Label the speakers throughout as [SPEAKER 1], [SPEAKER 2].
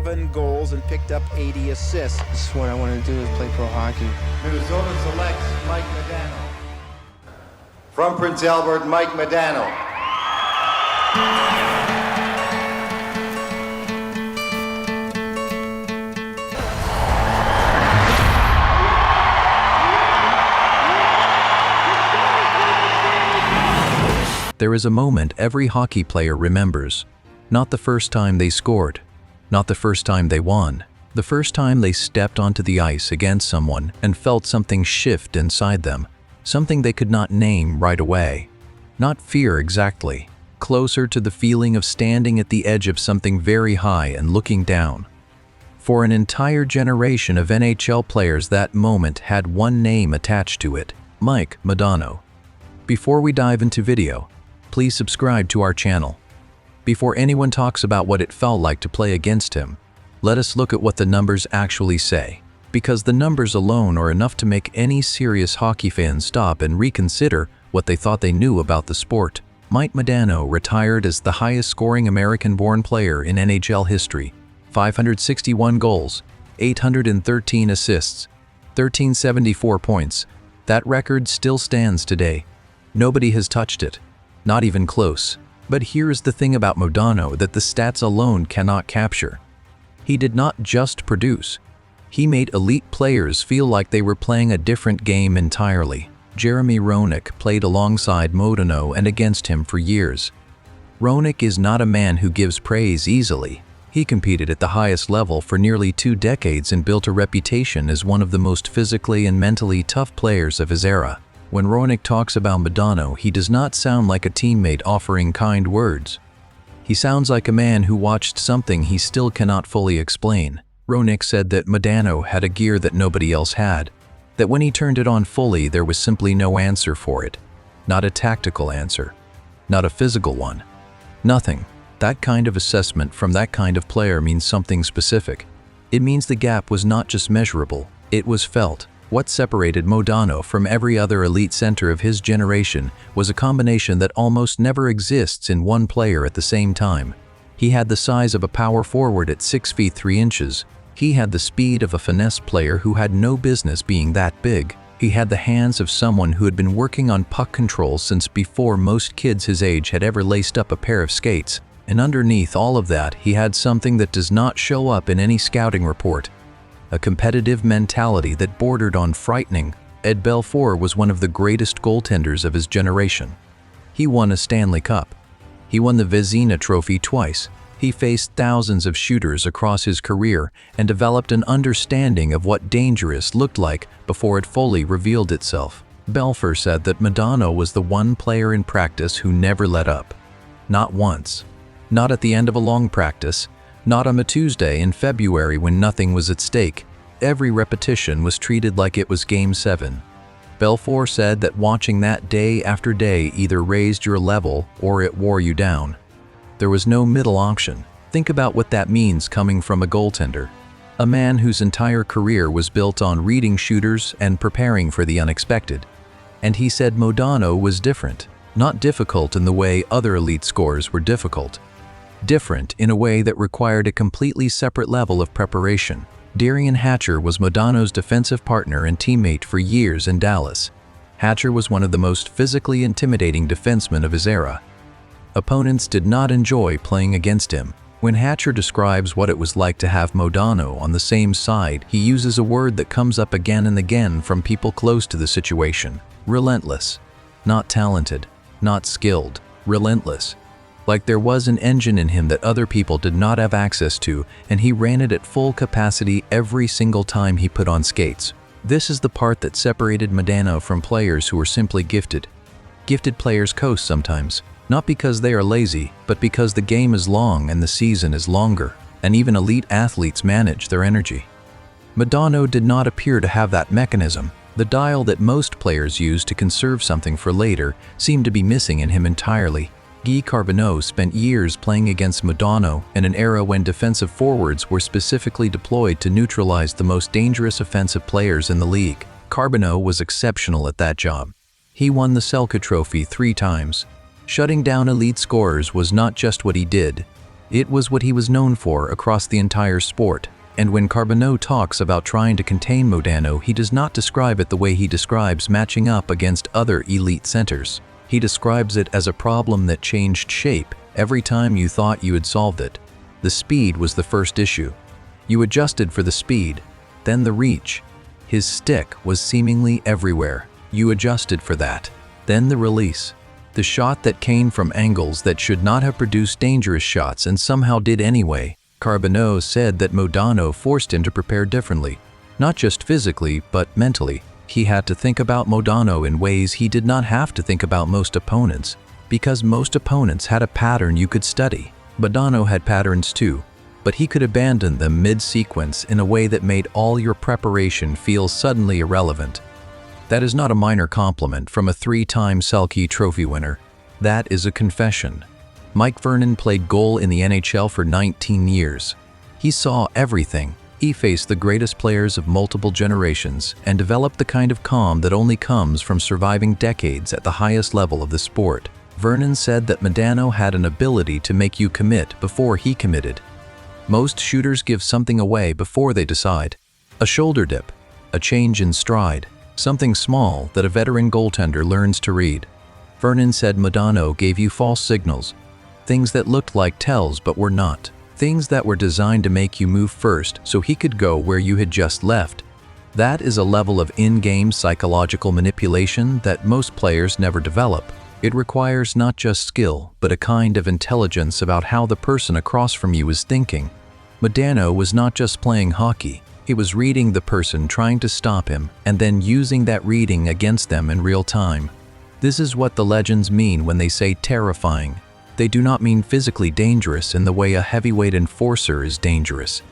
[SPEAKER 1] 77 goals and picked up 80 assists.
[SPEAKER 2] This is what I want to do, is play pro hockey.
[SPEAKER 3] Minnesota selects Mike Modano. From Prince Albert, Mike Modano.
[SPEAKER 4] There is a moment every hockey player remembers. Not the first time they scored, not the first time they won, the first time they stepped onto the ice against someone and felt something shift inside them, something they could not name right away. Not fear exactly, closer to the feeling of standing at the edge of something very high and looking down. For an entire generation of NHL players, that moment had one name attached to it: Mike Modano. Before we dive into video, please subscribe to our channel. Before anyone talks about what it felt like to play against him, let us look at what the numbers actually say, because the numbers alone are enough to make any serious hockey fan stop and reconsider what they thought they knew about the sport. Mike Modano retired as the highest-scoring American-born player in NHL history. 561 goals, 813 assists, 1,374 points. That record still stands today. Nobody has touched it. Not even close. But here is the thing about Modano that the stats alone cannot capture. He did not just produce. He made elite players feel like they were playing a different game entirely. Jeremy Roenick played alongside Modano and against him for years. Roenick is not a man who gives praise easily. He competed at the highest level for nearly 2 decades and built a reputation as one of the most physically and mentally tough players of his era. When Roenick talks about Modano, he does not sound like a teammate offering kind words. He sounds like a man who watched something he still cannot fully explain. Roenick said that Modano had a gear that nobody else had, that when he turned it on fully, there was simply no answer for it. Not a tactical answer, not a physical one. Nothing. That kind of assessment from that kind of player means something specific. It means the gap was not just measurable, it was felt. What separated Modano from every other elite center of his generation was a combination that almost never exists in one player at the same time. He had the size of a power forward at 6 feet 3 inches. He had the speed of a finesse player who had no business being that big. He had the hands of someone who had been working on puck control since before most kids his age had ever laced up a pair of skates. And underneath all of that, he had something that does not show up in any scouting report. A competitive mentality that bordered on frightening. Ed Belfour was one of the greatest goaltenders of his generation. He won a Stanley Cup. He won the Vezina Trophy twice. He faced thousands of shooters across his career and developed an understanding of what dangerous looked like before it fully revealed itself. Belfour said that Modano was the one player in practice who never let up. Not once. Not at the end of a long practice. Not on a Tuesday in February when nothing was at stake. Every repetition was treated like it was Game 7. Belfour said that watching that day after day either raised your level or it wore you down. There was no middle option. Think about what that means coming from a goaltender. A man whose entire career was built on reading shooters and preparing for the unexpected. And he said Modano was different. Not difficult in the way other elite scorers were difficult. Different in a way that required a completely separate level of preparation. Darian Hatcher was Modano's defensive partner and teammate for years in Dallas. Hatcher was one of the most physically intimidating defensemen of his era. Opponents did not enjoy playing against him. When Hatcher describes what it was like to have Modano on the same side, he uses a word that comes up again and again from people close to the situation: relentless. Not talented, not skilled, relentless. Like there was an engine in him that other people did not have access to, and he ran it at full capacity every single time he put on skates. This is the part that separated Modano from players who were simply gifted. Gifted players coast sometimes, not because they are lazy, but because the game is long and the season is longer, and even elite athletes manage their energy. Modano did not appear to have that mechanism. The dial that most players use to conserve something for later seemed to be missing in him entirely. Guy Carbonneau spent years playing against Modano in an era when defensive forwards were specifically deployed to neutralize the most dangerous offensive players in the league. Carbonneau was exceptional at that job. He won the Selke Trophy 3 times. Shutting down elite scorers was not just what he did, It was what he was known for across the entire sport. And when Carbonneau talks about trying to contain Modano, he does not describe it the way he describes matching up against other elite centers. He describes it as a problem that changed shape every time you thought you had solved it. The speed was the first issue. You adjusted for the speed, then the reach. His stick was seemingly everywhere. You adjusted for that. Then the release. The shot that came from angles that should not have produced dangerous shots and somehow did anyway. Carbonneau said that Modano forced him to prepare differently, not just physically, but mentally. He had to think about Modano in ways he did not have to think about most opponents, because most opponents had a pattern you could study. Modano had patterns too, but he could abandon them mid-sequence in a way that made all your preparation feel suddenly irrelevant. That is not a minor compliment from a 3-time Selke Trophy winner. That is a confession. Mike Vernon played goal in the NHL for 19 years. He saw everything. He faced the greatest players of multiple generations and developed the kind of calm that only comes from surviving decades at the highest level of the sport. Vernon said that Modano had an ability to make you commit before he committed. Most shooters give something away before they decide. A shoulder dip, a change in stride, something small that a veteran goaltender learns to read. Vernon said Modano gave you false signals. Things that looked like tells but were not. Things that were designed to make you move first so he could go where you had just left. That is a level of in-game psychological manipulation that most players never develop. It requires not just skill, but a kind of intelligence about how the person across from you is thinking. Modano was not just playing hockey. He was reading the person trying to stop him and then using that reading against them in real time. This is what the legends mean when they say terrifying. They do not mean physically dangerous in the way a heavyweight enforcer is dangerous.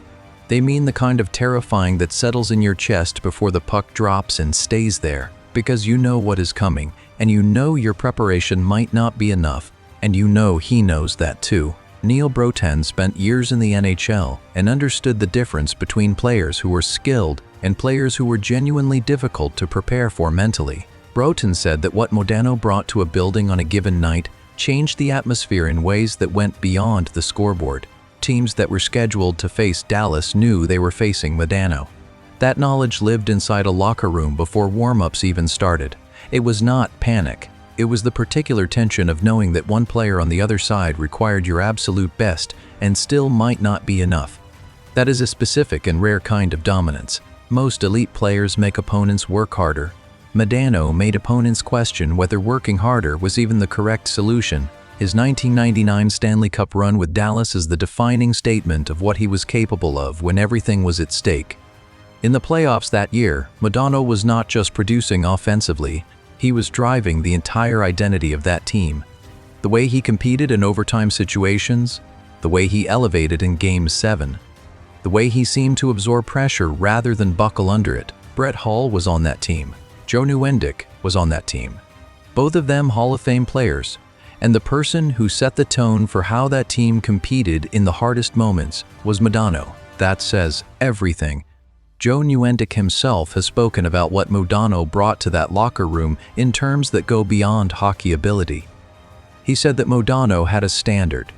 [SPEAKER 4] They mean the kind of terrifying that settles in your chest before the puck drops and stays there, because you know what is coming, and you know your preparation might not be enough, and you know he knows that too. Neil Breton spent years in the NHL and understood the difference between players who were skilled and players who were genuinely difficult to prepare for mentally. Breton said that what Modano brought to a building on a given night changed the atmosphere in ways that went beyond the scoreboard. Teams that were scheduled to face Dallas knew they were facing Modano. That knowledge lived inside a locker room before warm-ups even started. It was not panic. It was the particular tension of knowing that one player on the other side required your absolute best and still might not be enough. That is a specific and rare kind of dominance. Most elite players make opponents work harder. Modano made opponents question whether working harder was even the correct solution. His 1999 Stanley Cup run with Dallas is the defining statement of what he was capable of when everything was at stake. In the playoffs that year, Modano was not just producing offensively, he was driving the entire identity of that team. The way he competed in overtime situations, the way he elevated in Game 7, the way he seemed to absorb pressure rather than buckle under it. Brett Hull was on that team. Joe Nieuwendyk was on that team. Both of them Hall of Fame players, and the person who set the tone for how that team competed in the hardest moments was Modano. That says everything. Joe Nieuwendyk himself has spoken about what Modano brought to that locker room in terms that go beyond hockey ability. He said that Modano had a standard,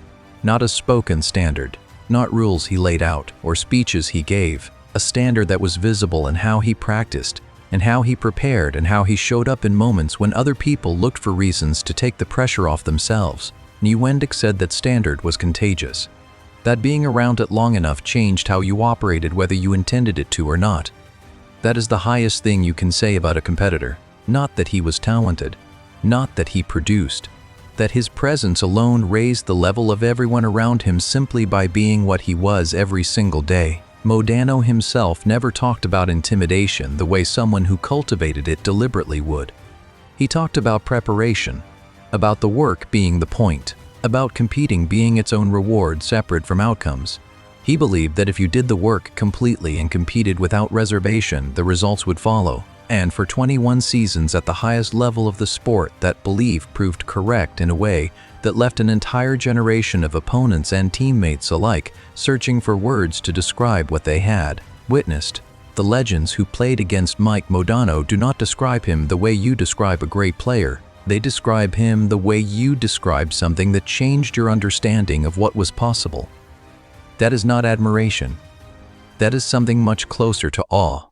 [SPEAKER 4] not a spoken standard, not rules he laid out or speeches he gave, a standard that was visible in how he practiced, and how he prepared and how he showed up in moments when other people looked for reasons to take the pressure off themselves. Nieuwendyk said that standard was contagious. That being around it long enough changed how you operated whether you intended it to or not. That is the highest thing you can say about a competitor. Not that he was talented, not that he produced, that his presence alone raised the level of everyone around him simply by being what he was every single day. Modano himself never talked about intimidation the way someone who cultivated it deliberately would. He talked about preparation, about the work being the point, about competing being its own reward separate from outcomes. He believed that if you did the work completely and competed without reservation, the results would follow. And for 21 seasons at the highest level of the sport, that belief proved correct in a way that left an entire generation of opponents and teammates alike searching for words to describe what they had witnessed. The legends who played against Mike Modano do not describe him the way you describe a great player. They describe him the way you described something that changed your understanding of what was possible. That is not admiration. That is something much closer to awe.